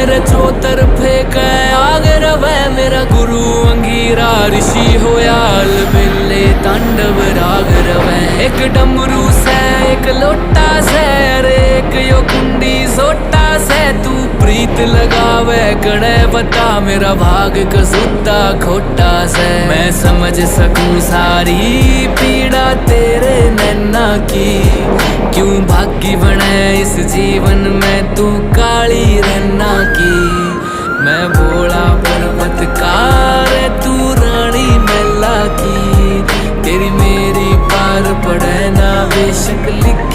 मेरे चौतरफे कै आग रवै मेरा गुरु अंगीरा ऋषि होया अलबेले तांडव राग रवै। एक डमरू से एक लोटा से अरे एक यो कुंडी सोटा से तू प्रीत लगावे कड़े बता मेरा भाग कसूता खोटा से। मैं समझ सकूं सारी पीड़ा तेरे नैना की, क्यों भागी बने इस जीवन में तू काली रन्ना की। मैं भोला पर्वतकार तू रानी मैला की, तेरी मेरी पार पड़े ना बेशक लिख